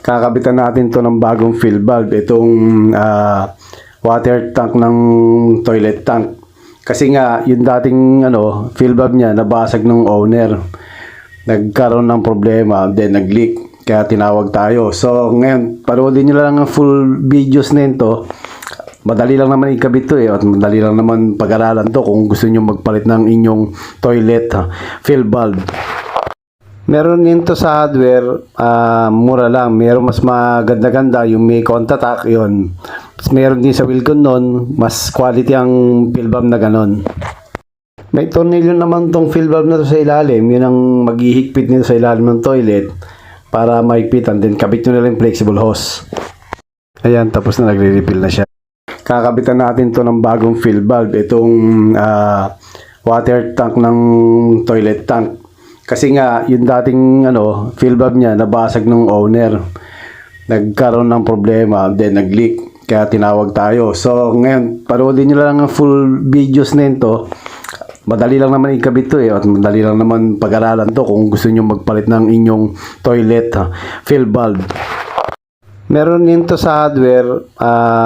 Kakabitan natin to ng bagong fill valve, itong water tank ng toilet tank. Kasi nga yung dating fill valve niya nabasag ng owner, nagkaroon ng problema, then nag-leak, kaya tinawag tayo. So ngayon paroodin nyo lang ang full videos nito. Madali lang naman ikabit to at madali lang naman pag-aralan to kung gusto nyo magpalit ng inyong toilet fill valve. Meron nito sa hardware, mura lang. Meron mas maganda-ganda yung may contact yun. Meron din sa Wilcon nun, mas quality ang fill valve na ganon. May tornilyo naman tong fill valve na to sa ilalim. Yun ang maghihigpit nito sa ilalim ng toilet para mahigpitan. Then kabit nyo na lang flexible hose. Ayan, tapos na nagre-refill na siya. Kakabitan natin to ng bagong fill valve, itong water tank ng toilet tank. Kasi nga yung dating fill valve niya nabasag ng owner, nagkaroon ng problema, then nag-leak, kaya tinawag tayo. So ngayon paroodin nyo lang ang full videos nito. Madali lang naman ikabit to at madali lang naman pag-aralan to kung gusto nyo magpalit ng inyong toilet fill valve. Meron nito sa hardware,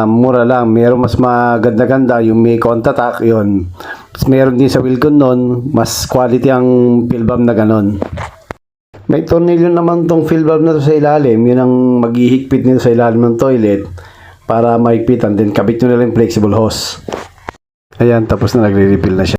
mura lang. Meron mas maganda-ganda yung may contact yun. Meron din sa Wilcon nun, mas quality ang fill valve na ganon. May tornilyo naman tong fill valve na to sa ilalim. Yun ang maghihigpit nito sa ilalim ng toilet para mahigpitan. Then kabit nyo na lang flexible hose. Ayan, tapos na nagre-refill na siya.